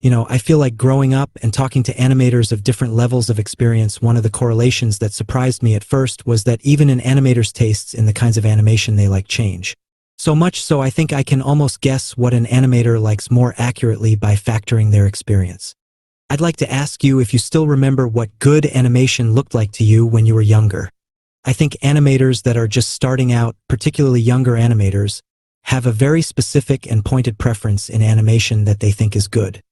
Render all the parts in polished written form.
I feel like growing up and talking to animators of different levels of experience, one of the correlations that surprised me at first was that even an animator's tastes in the kinds of animation they like change. So much so I think I can almost guess what an animator likes more accurately by factoring their experience. I'd like to ask you if you still remember what good animation looked like to you when you were younger. I think animators that are just starting out, particularly younger animators, have a very specific and pointed preference in animation that they think is good.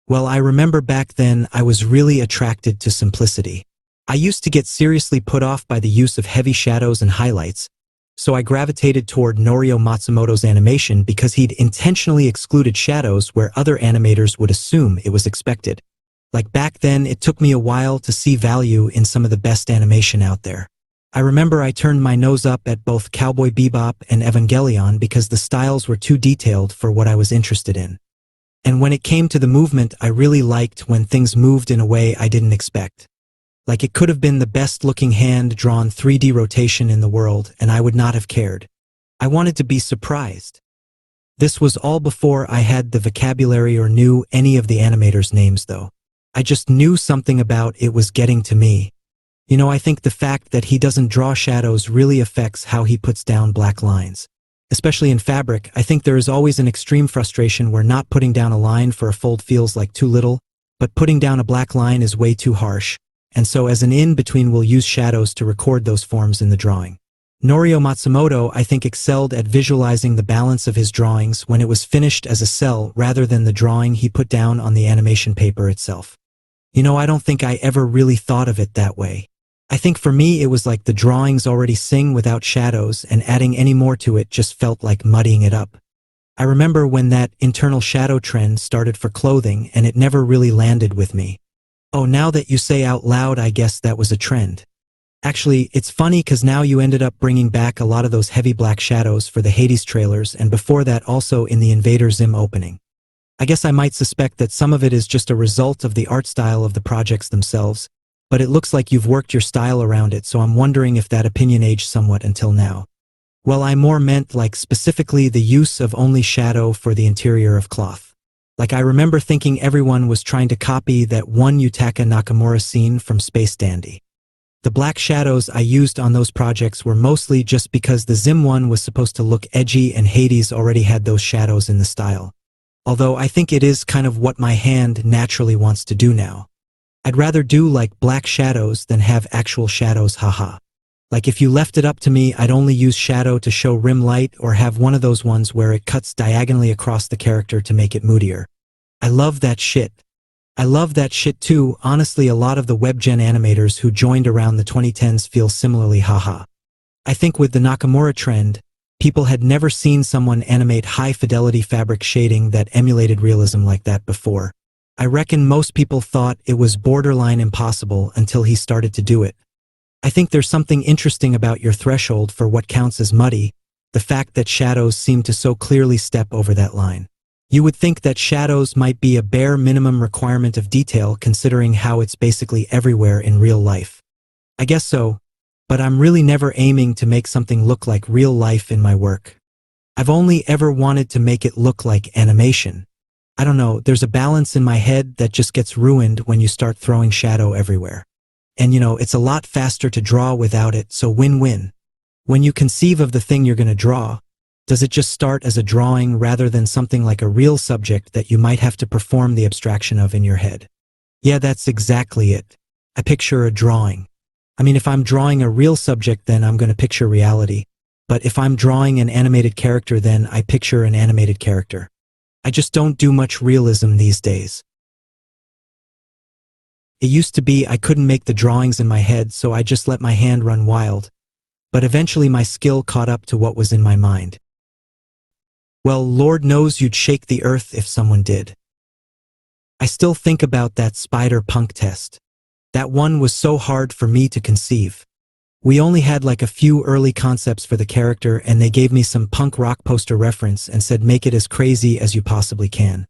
Well, I remember back then I was really attracted to simplicity. I used to get seriously put off by the use of heavy shadows and highlights, so I gravitated toward Norio Matsumoto's animation because he'd intentionally excluded shadows where other animators would assume it was expected. Like back then, it took me a while to see value in some of the best animation out there. I remember I turned my nose up at both Cowboy Bebop and Evangelion because the styles were too detailed for what I was interested in. And when it came to the movement, I really liked when things moved in a way I didn't expect. Like it could have been the best-looking hand-drawn 3D rotation in the world, and I would not have cared. I wanted to be surprised. This was all before I had the vocabulary or knew any of the animators' names, though. I just knew something about it was getting to me. I think the fact that he doesn't draw shadows really affects how he puts down black lines. Especially in fabric, I think there is always an extreme frustration where not putting down a line for a fold feels like too little, but putting down a black line is way too harsh, and so as an in-between we'll use shadows to record those forms in the drawing. Norio Matsumoto, I think, excelled at visualizing the balance of his drawings when it was finished as a cell rather than the drawing he put down on the animation paper itself. I don't think I ever really thought of it that way. I think for me it was like the drawings already sing without shadows, and adding any more to it just felt like muddying it up. I remember when that internal shadow trend started for clothing and it never really landed with me. Oh, now that you say out loud, I guess that was a trend. Actually, it's funny because now you ended up bringing back a lot of those heavy black shadows for the Hades trailers, and before that also in the Invader Zim opening. I guess I might suspect that some of it is just a result of the art style of the projects themselves, but it looks like you've worked your style around it, so I'm wondering if that opinion aged somewhat until now. Well, I more meant like specifically the use of only shadow for the interior of cloth. Like I remember thinking everyone was trying to copy that one Yutaka Nakamura scene from Space Dandy. The black shadows I used on those projects were mostly just because the Zim one was supposed to look edgy and Hades already had those shadows in the style. Although I think it is kind of what my hand naturally wants to do now. I'd rather do like black shadows than have actual shadows, haha. Like if you left it up to me, I'd only use shadow to show rim light or have one of those ones where it cuts diagonally across the character to make it moodier. I love that shit. I love that shit too. Honestly, a lot of the WebGen animators who joined around the 2010s feel similarly, haha. I think with the Nakamura trend, people had never seen someone animate high-fidelity fabric shading that emulated realism like that before. I reckon most people thought it was borderline impossible until he started to do it. I think there's something interesting about your threshold for what counts as muddy, the fact that shadows seem to so clearly step over that line. You would think that shadows might be a bare minimum requirement of detail considering how it's basically everywhere in real life. I guess so, but I'm really never aiming to make something look like real life in my work. I've only ever wanted to make it look like animation. I don't know, there's a balance in my head that just gets ruined when you start throwing shadow everywhere. And it's a lot faster to draw without it, so win-win. When you conceive of the thing you're going to draw, does it just start as a drawing rather than something like a real subject that you might have to perform the abstraction of in your head? Yeah, that's exactly it. I picture a drawing. I mean, if I'm drawing a real subject, then I'm going to picture reality. But if I'm drawing an animated character, then I picture an animated character. I just don't do much realism these days. It used to be I couldn't make the drawings in my head, so I just let my hand run wild. But eventually my skill caught up to what was in my mind. Well, Lord knows you'd shake the earth if someone did. I still think about that spider punk test. That one was so hard for me to conceive. We only had like a few early concepts for the character, and they gave me some punk rock poster reference and said make it as crazy as you possibly can.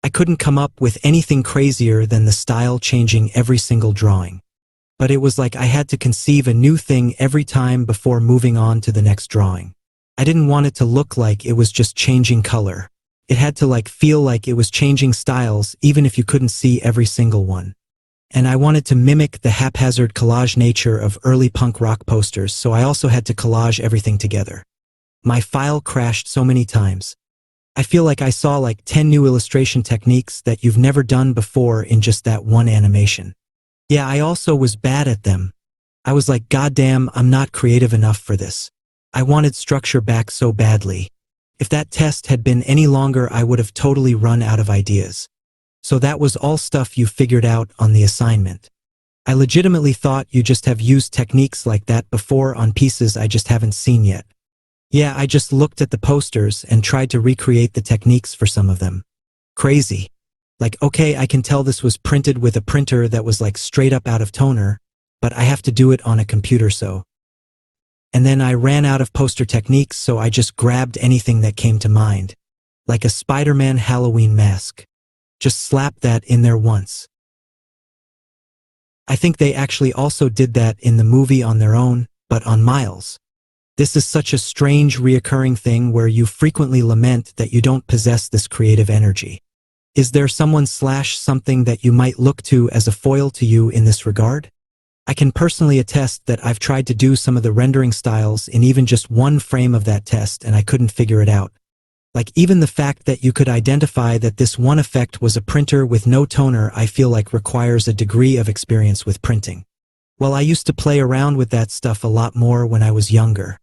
I couldn't come up with anything crazier than the style changing every single drawing. But it was like I had to conceive a new thing every time before moving on to the next drawing. I didn't want it to look like it was just changing color. It had to feel like it was changing styles even if you couldn't see every single one. And I wanted to mimic the haphazard collage nature of early punk rock posters, so I also had to collage everything together. My file crashed so many times. I feel like I saw 10 new illustration techniques that you've never done before in just that one animation. Yeah, I also was bad at them. I was like, goddamn, I'm not creative enough for this. I wanted structure back so badly. If that test had been any longer, I would have totally run out of ideas. So that was all stuff you figured out on the assignment. I legitimately thought you just have used techniques like that before on pieces I just haven't seen yet. Yeah, I just looked at the posters and tried to recreate the techniques for some of them. Crazy. Okay, I can tell this was printed with a printer that was straight up out of toner, but I have to do it on a computer so. And then I ran out of poster techniques, so I just grabbed anything that came to mind. Like a Spider-Man Halloween mask. Just slap that in there once. I think they actually also did that in the movie on their own, but on Miles. This is such a strange reoccurring thing where you frequently lament that you don't possess this creative energy. Is there someone/something that you might look to as a foil to you in this regard? I can personally attest that I've tried to do some of the rendering styles in even just one frame of that test and I couldn't figure it out. Even the fact that you could identify that this one effect was a printer with no toner, I feel requires a degree of experience with printing. Well, I used to play around with that stuff a lot more when I was younger.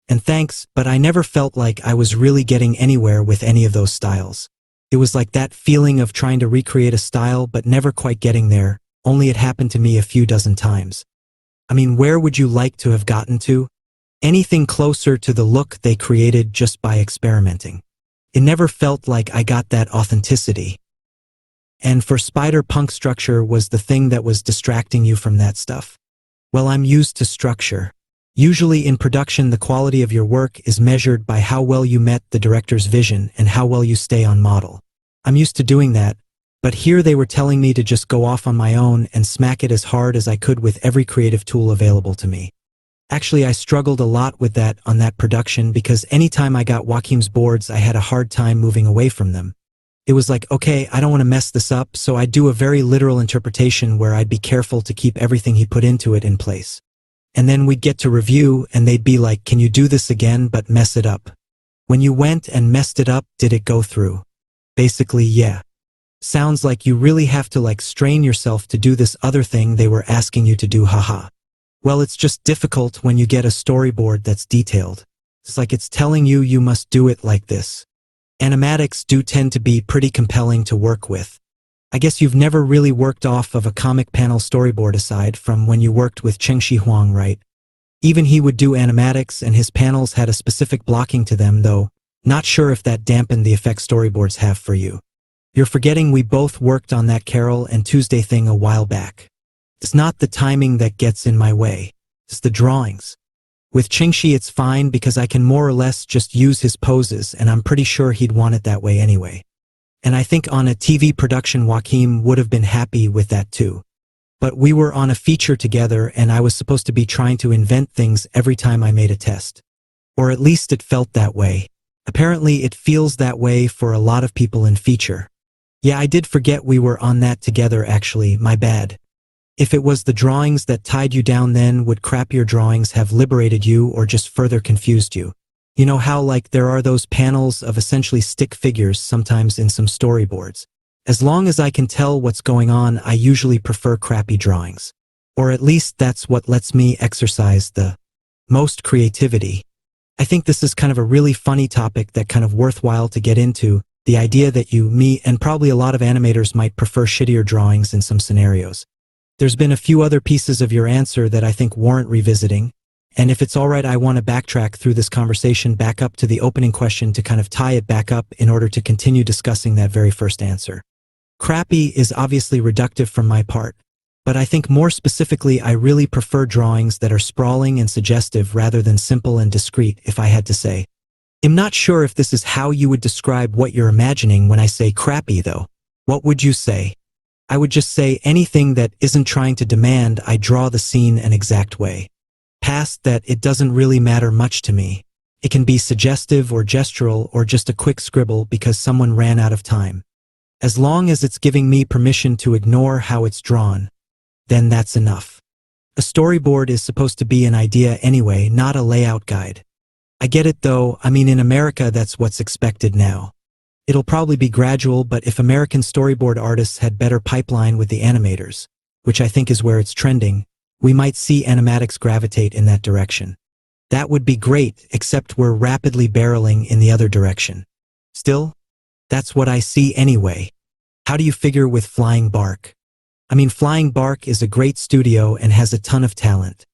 And thanks, but I never felt like I was really getting anywhere with any of those styles. It was like that feeling of trying to recreate a style but never quite getting there, only it happened to me a few dozen times. I mean, where would you like to have gotten to? Anything closer to the look they created just by experimenting. It never felt like I got that authenticity. And for Spider-Punk, structure was the thing that was distracting you from that stuff. Well, I'm used to structure. Usually in production, the quality of your work is measured by how well you met the director's vision and how well you stay on model. I'm used to doing that, but here they were telling me to just go off on my own and smack it as hard as I could with every creative tool available to me. Actually, I struggled a lot with that on that production because anytime I got Joaquim's boards, I had a hard time moving away from them. It was like, okay, I don't want to mess this up, so I'd do a very literal interpretation where I'd be careful to keep everything he put into it in place. And then we'd get to review and they'd be like, can you do this again but mess it up? When you went and messed it up, did it go through? Basically, yeah. Sounds like you really have to strain yourself to do this other thing they were asking you to do, haha. Well, it's just difficult when you get a storyboard that's detailed. It's like it's telling you you must do it like this. Animatics do tend to be pretty compelling to work with. I guess you've never really worked off of a comic panel storyboard aside from when you worked with Chengxi Huang, right? Even he would do animatics and his panels had a specific blocking to them, though. Not sure if that dampened the effect storyboards have for you. You're forgetting we both worked on that Carol and Tuesday thing a while back. It's not the timing that gets in my way. It's the drawings. With Chengxi it's fine because I can more or less just use his poses and I'm pretty sure he'd want it that way anyway. And I think on a TV production Joaquim would have been happy with that too. But we were on a feature together and I was supposed to be trying to invent things every time I made a test. Or at least it felt that way. Apparently it feels that way for a lot of people in feature. Yeah, I did forget we were on that together actually, my bad. If it was the drawings that tied you down, then would crappier drawings have liberated you or just further confused you? You know how there are those panels of essentially stick figures sometimes in some storyboards. As long as I can tell what's going on, I usually prefer crappy drawings. Or at least that's what lets me exercise the most creativity. I think this is kind of a really funny topic that kind of worthwhile to get into, the idea that you, me, and probably a lot of animators might prefer shittier drawings in some scenarios. There's been a few other pieces of your answer that I think warrant revisiting. And if it's alright, I want to backtrack through this conversation back up to the opening question to kind of tie it back up in order to continue discussing that very first answer. Crappy is obviously reductive from my part, but I think more specifically I really prefer drawings that are sprawling and suggestive rather than simple and discrete, if I had to say. I'm not sure if this is how you would describe what you're imagining when I say crappy though. What would you say? I would just say anything that isn't trying to demand I draw the scene an exact way. Past that, it doesn't really matter much to me. It can be suggestive or gestural or just a quick scribble because someone ran out of time. As long as it's giving me permission to ignore how it's drawn, then that's enough. A storyboard is supposed to be an idea anyway, not a layout guide. I get it though, I mean in America that's what's expected now. It'll probably be gradual, but if American storyboard artists had better pipeline with the animators, which I think is where it's trending, we might see animatics gravitate in that direction. That would be great, except we're rapidly barreling in the other direction. Still, that's what I see anyway. How do you figure with Flying Bark? I mean, Flying Bark is a great studio and has a ton of talent.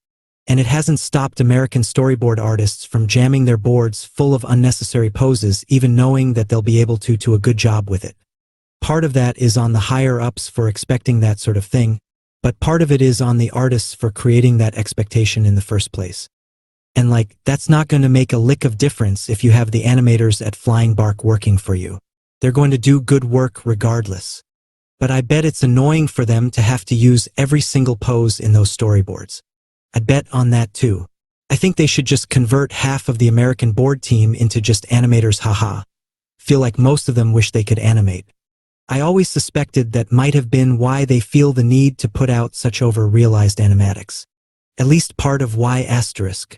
And it hasn't stopped American storyboard artists from jamming their boards full of unnecessary poses, even knowing that they'll be able to do a good job with it. Part of that is on the higher-ups for expecting that sort of thing, but part of it is on the artists for creating that expectation in the first place. And that's not going to make a lick of difference if you have the animators at Flying Bark working for you. They're going to do good work regardless. But I bet it's annoying for them to have to use every single pose in those storyboards. I'd bet on that too. I think they should just convert half of the American board team into just animators, haha. Feel like most of them wish they could animate. I always suspected that might have been why they feel the need to put out such over-realized animatics. At least part of why asterisk.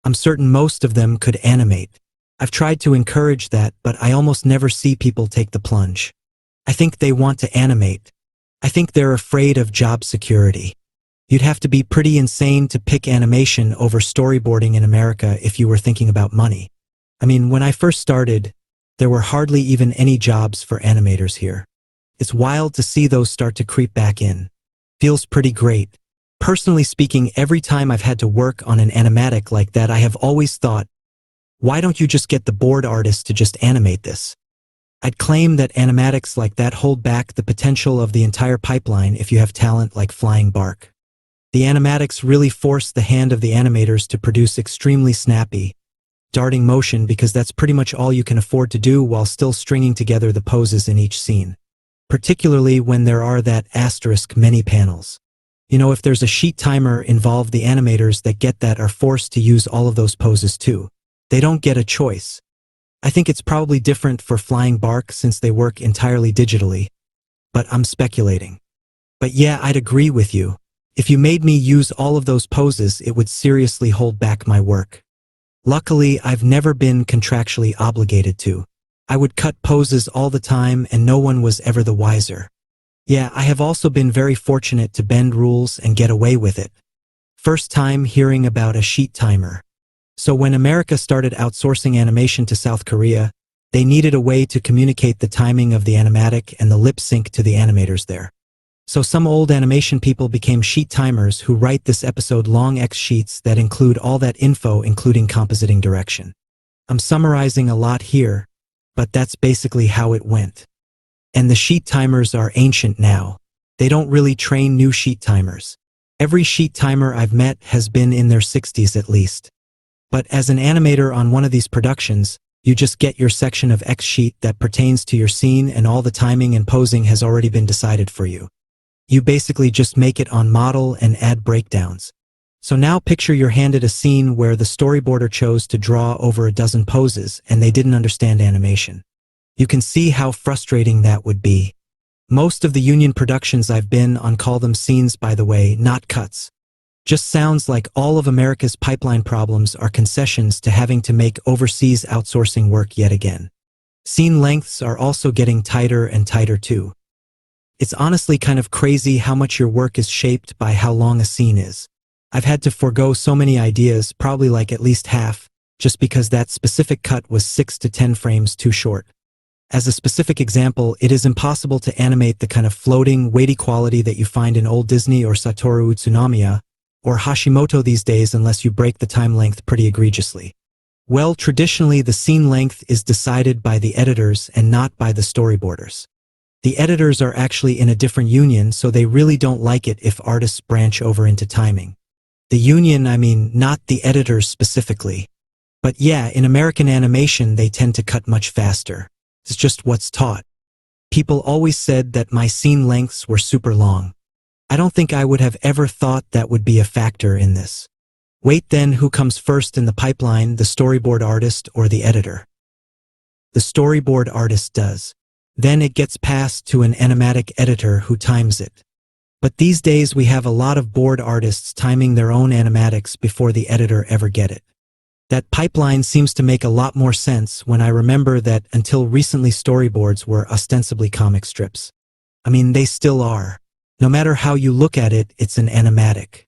I'm certain most of them could animate. I've tried to encourage that, but I almost never see people take the plunge. I think they want to animate. I think they're afraid of job security. You'd have to be pretty insane to pick animation over storyboarding in America if you were thinking about money. I mean, when I first started, there were hardly even any jobs for animators here. It's wild to see those start to creep back in. Feels pretty great. Personally speaking, every time I've had to work on an animatic like that, I have always thought, why don't you just get the board artist to just animate this? I'd claim that animatics like that hold back the potential of the entire pipeline if you have talent like Flying Bark. The animatics really force the hand of the animators to produce extremely snappy, darting motion because that's pretty much all you can afford to do while still stringing together the poses in each scene. Particularly when there are that asterisk many panels. You know, if there's a sheet timer involved, the animators that get that are forced to use all of those poses too. They don't get a choice. I think it's probably different for Flying Bark since they work entirely digitally. But I'm speculating. But yeah, I'd agree with you. If you made me use all of those poses, it would seriously hold back my work. Luckily, I've never been contractually obligated to. I would cut poses all the time and no one was ever the wiser. Yeah, I have also been very fortunate to bend rules and get away with it. First time hearing about a sheet timer. So when America started outsourcing animation to South Korea, they needed a way to communicate the timing of the animatic and the lip sync to the animators there. So some old animation people became sheet timers who write this episode-long X sheets that include all that info, including compositing direction. I'm summarizing a lot here, but that's basically how it went. And the sheet timers are ancient now. They don't really train new sheet timers. Every sheet timer I've met has been in their 60s at least. But as an animator on one of these productions, you just get your section of X sheet that pertains to your scene and all the timing and posing has already been decided for you. You basically just make it on model and add breakdowns. So now picture you're handed a scene where the storyboarder chose to draw over a dozen poses and they didn't understand animation. You can see how frustrating that would be. Most of the union productions I've been on call them scenes, by the way, not cuts. Just sounds like all of America's pipeline problems are concessions to having to make overseas outsourcing work yet again. Scene lengths are also getting tighter and tighter too. It's honestly kind of crazy how much your work is shaped by how long a scene is. I've had to forego so many ideas, probably like at least half, just because that specific cut was 6 to 10 frames too short. As a specific example, it is impossible to animate the kind of floating, weighty quality that you find in old Disney or Satoru Utsunomiya, or Hashimoto these days unless you break the time length pretty egregiously. Well, traditionally the scene length is decided by the editors and not by the storyboarders. The editors are actually in a different union, so they really don't like it if artists branch over into timing. The union, I mean, not the editors specifically. But yeah, in American animation they tend to cut much faster. It's just what's taught. People always said that my scene lengths were super long. I don't think I would have ever thought that would be a factor in this. Wait, then who comes first in the pipeline, the storyboard artist or the editor? The storyboard artist does. Then it gets passed to an animatic editor who times it. But these days we have a lot of board artists timing their own animatics before the editor ever get it. That pipeline seems to make a lot more sense when I remember that until recently storyboards were ostensibly comic strips. I mean, they still are. No matter how you look at it, it's an animatic.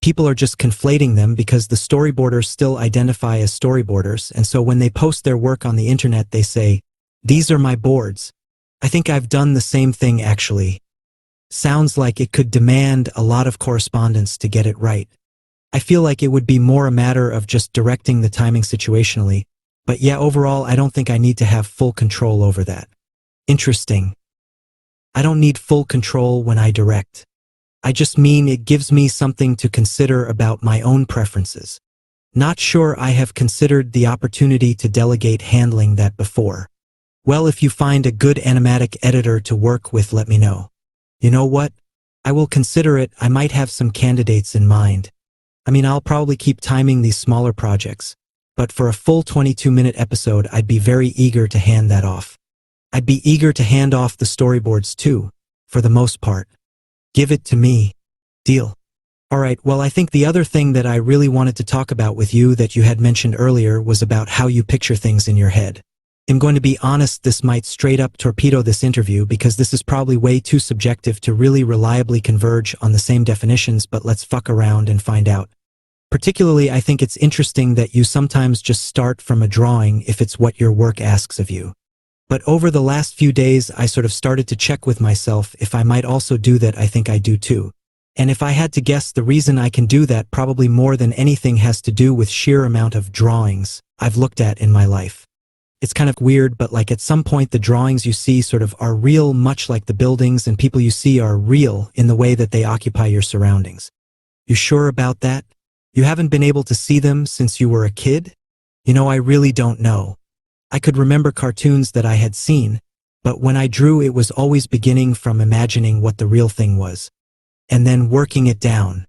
People are just conflating them because the storyboarders still identify as storyboarders, and so when they post their work on the internet they say, "These are my boards." I think I've done the same thing actually. Sounds like it could demand a lot of correspondence to get it right. I feel like it would be more a matter of just directing the timing situationally, but yeah, overall I don't think I need to have full control over that. Interesting. I don't need full control when I direct. I just mean it gives me something to consider about my own preferences. Not sure I have considered the opportunity to delegate handling that before. Well, if you find a good animatic editor to work with, let me know. You know what? I will consider it. I might have some candidates in mind. I mean, I'll probably keep timing these smaller projects, but for a full 22-minute episode, I'd be very eager to hand that off. I'd be eager to hand off the storyboards too, for the most part. Give it to me. Deal. Alright, well, I think the other thing that I really wanted to talk about with you that you had mentioned earlier was about how you picture things in your head. I'm going to be honest, this might straight up torpedo this interview because this is probably way too subjective to really reliably converge on the same definitions, but let's fuck around and find out. Particularly, I think it's interesting that you sometimes just start from a drawing if it's what your work asks of you. But over the last few days, I sort of started to check with myself if I might also do that. I think I do too. And if I had to guess, the reason I can do that probably more than anything has to do with sheer amount of drawings I've looked at in my life. It's kind of weird, but like at some point the drawings you see sort of are real, much like the buildings and people you see are real in the way that they occupy your surroundings. You sure about that? You haven't been able to see them since you were a kid? You know, I really don't know. I could remember cartoons that I had seen, but when I drew it was always beginning from imagining what the real thing was, and then working it down.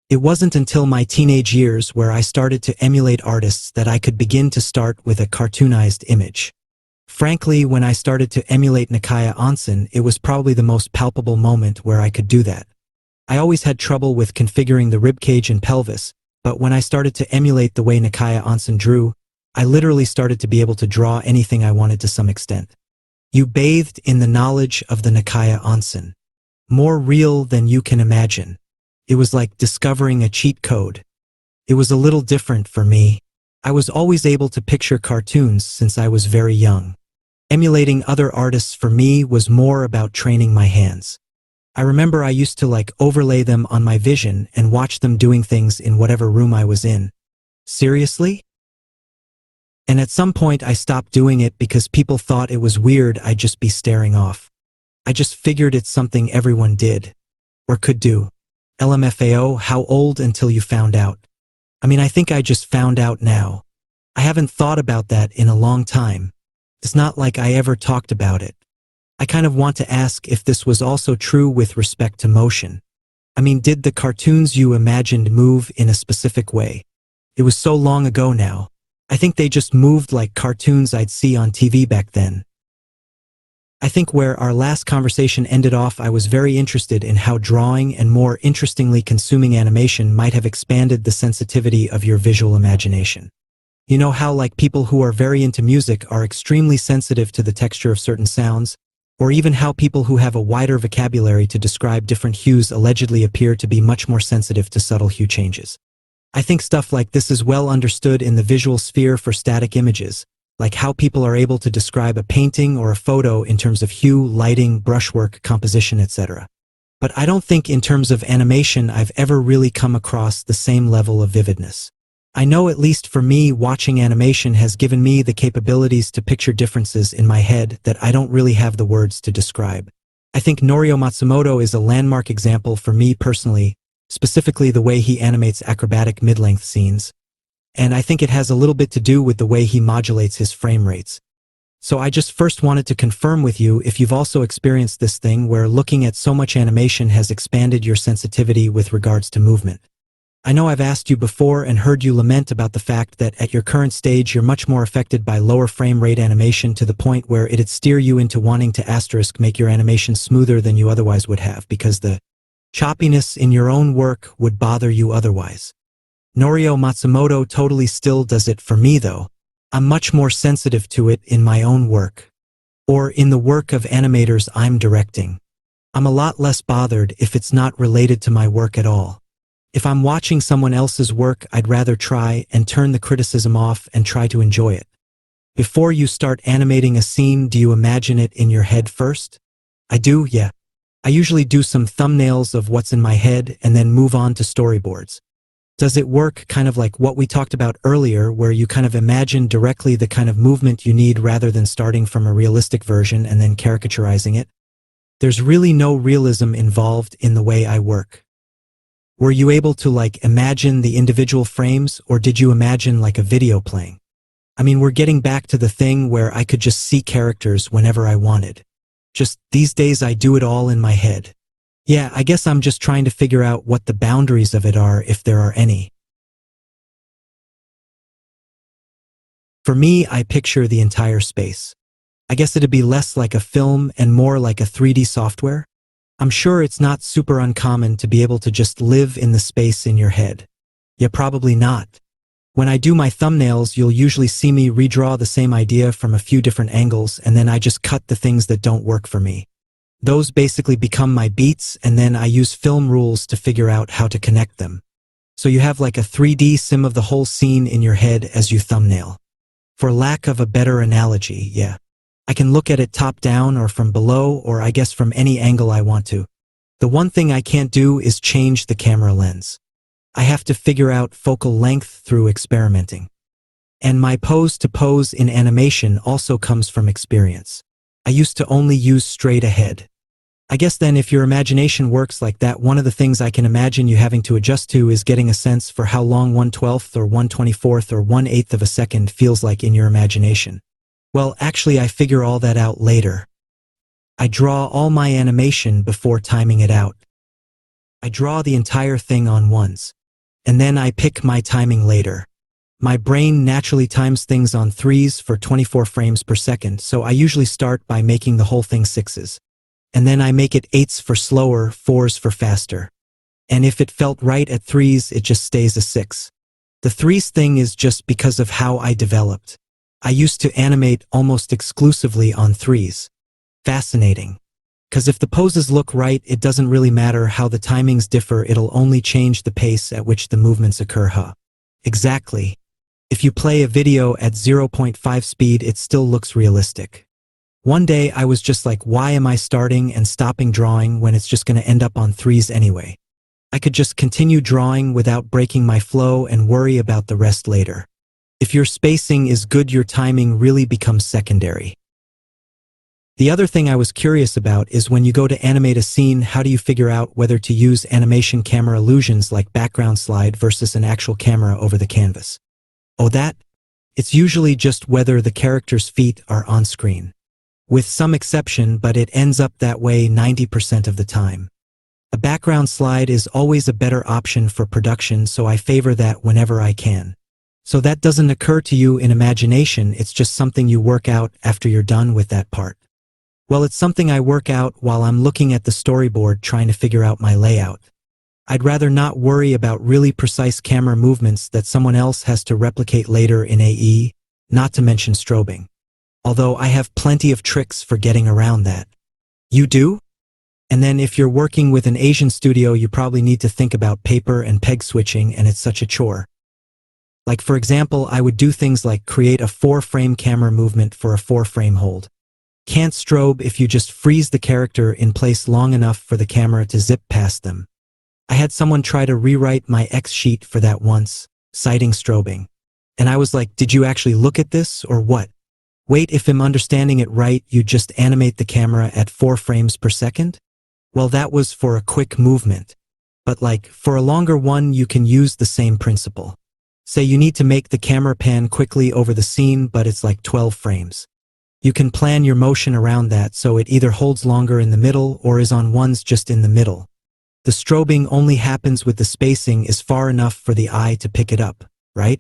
It wasn't until my teenage years where I started to emulate artists that I could begin to start with a cartoonized image. Frankly, when I started to emulate Nakaya Onsen, it was probably the most palpable moment where I could do that. I always had trouble with configuring the ribcage and pelvis, but when I started to emulate the way Nakaya Onsen drew, I literally started to be able to draw anything I wanted to some extent. You bathed in the knowledge of the Nakaya Onsen. More real than you can imagine. It was like discovering a cheat code. It was a little different for me. I was always able to picture cartoons since I was very young. Emulating other artists for me was more about training my hands. I remember I used to like overlay them on my vision and watch them doing things in whatever room I was in. Seriously? And at some point I stopped doing it because people thought it was weird. I'd just be staring off. I just figured it's something everyone did. Or could do. LMFAO, how old until you found out? I mean, I think I just found out now. I haven't thought about that in a long time. It's not like I ever talked about it. I kind of want to ask if this was also true with respect to motion. I mean, did the cartoons you imagined move in a specific way? It was so long ago now. I think they just moved like cartoons I'd see on TV back then. I think where our last conversation ended off, I was very interested in how drawing and more interestingly consuming animation might have expanded the sensitivity of your visual imagination. You know how like people who are very into music are extremely sensitive to the texture of certain sounds, or even how people who have a wider vocabulary to describe different hues allegedly appear to be much more sensitive to subtle hue changes. I think stuff like this is well understood in the visual sphere for static images, like how people are able to describe a painting or a photo in terms of hue, lighting, brushwork, composition, etc. But I don't think in terms of animation I've ever really come across the same level of vividness. I know at least for me, watching animation has given me the capabilities to picture differences in my head that I don't really have the words to describe. I think Norio Matsumoto is a landmark example for me personally, specifically the way he animates acrobatic mid-length scenes. And I think it has a little bit to do with the way he modulates his frame rates. So I just first wanted to confirm with you if you've also experienced this thing where looking at so much animation has expanded your sensitivity with regards to movement. I know I've asked you before and heard you lament about the fact that at your current stage you're much more affected by lower frame rate animation to the point where it'd steer you into wanting to make your animation smoother than you otherwise would have because the choppiness in your own work would bother you otherwise. Norio Matsumoto totally still does it for me though. I'm much more sensitive to it in my own work. Or in the work of animators I'm directing. I'm a lot less bothered if it's not related to my work at all. If I'm watching someone else's work, I'd rather try and turn the criticism off and try to enjoy it. Before you start animating a scene, do you imagine it in your head first? I do, yeah. I usually do some thumbnails of what's in my head and then move on to storyboards. Does it work kind of like what we talked about earlier, where you kind of imagine directly the kind of movement you need rather than starting from a realistic version and then caricaturizing it? There's really no realism involved in the way I work. Were you able to imagine the individual frames, or did you imagine like a video playing? I mean, we're getting back to the thing where I could just see characters whenever I wanted. Just these days I do it all in my head. Yeah, I guess I'm just trying to figure out what the boundaries of it are, if there are any. For me, I picture the entire space. I guess it'd be less like a film and more like a 3D software. I'm sure it's not super uncommon to be able to just live in the space in your head. Yeah, probably not. When I do my thumbnails, you'll usually see me redraw the same idea from a few different angles, and then I just cut the things that don't work for me. Those basically become my beats, and then I use film rules to figure out how to connect them. So you have like a 3D sim of the whole scene in your head as you thumbnail. For lack of a better analogy, yeah. I can look at it top down or from below, or I guess from any angle I want to. The one thing I can't do is change the camera lens. I have to figure out focal length through experimenting. And my pose to pose in animation also comes from experience. I used to only use straight ahead. I guess then if your imagination works like that, one of the things I can imagine you having to adjust to is getting a sense for how long 1/12th or 1/24th or 1/8th of a second feels like in your imagination. Well, actually I figure all that out later. I draw all my animation before timing it out. I draw the entire thing on ones. And then I pick my timing later. My brain naturally times things on 3s for 24 frames per second, so I usually start by making the whole thing 6s. And then I make it 8s for slower, 4s for faster. And if it felt right at 3s, it just stays a 6. The 3s thing is just because of how I developed. I used to animate almost exclusively on 3s. Fascinating. 'Cause if the poses look right, it doesn't really matter how the timings differ, it'll only change the pace at which the movements occur, huh? Exactly. If you play a video at 0.5 speed, it still looks realistic. One day I was just like, why am I starting and stopping drawing when it's just gonna end up on 3s anyway? I could just continue drawing without breaking my flow and worry about the rest later. If your spacing is good, your timing really becomes secondary. The other thing I was curious about is when you go to animate a scene, how do you figure out whether to use animation camera illusions like background slide versus an actual camera over the canvas? Oh, that? It's usually just whether the character's feet are on screen. With some exception, but it ends up that way 90% of the time. A background slide is always a better option for production, so I favor that whenever I can. So that doesn't occur to you in imagination, it's just something you work out after you're done with that part. Well, it's something I work out while I'm looking at the storyboard trying to figure out my layout. I'd rather not worry about really precise camera movements that someone else has to replicate later in AE, not to mention strobing. Although I have plenty of tricks for getting around that. You do? And then if you're working with an Asian studio, you probably need to think about paper and peg switching, and it's such a chore. Like for example, I would do things like create a 4-frame camera movement for a 4-frame hold. Can't strobe if you just freeze the character in place long enough for the camera to zip past them. I had someone try to rewrite my X sheet for that once, citing strobing. And I was like, did you actually look at this or what? Wait, if I'm understanding it right, you just animate the camera at 4 frames per second? Well, that was for a quick movement. But like, for a longer one, you can use the same principle. Say you need to make the camera pan quickly over the scene, but it's like 12 frames. You can plan your motion around that so it either holds longer in the middle or is on ones just in the middle. The strobing only happens with the spacing is far enough for the eye to pick it up, right?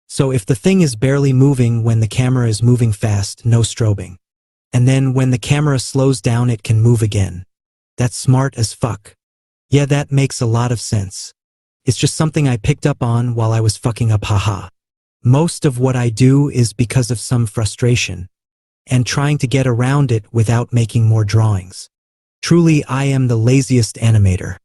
So if the thing is barely moving when the camera is moving fast, no strobing. And then when the camera slows down it can move again. That's smart as fuck. Yeah, that makes a lot of sense. It's just something I picked up on while I was fucking up, haha. Most of what I do is because of some frustration, and trying to get around it without making more drawings. Truly, I am the laziest animator.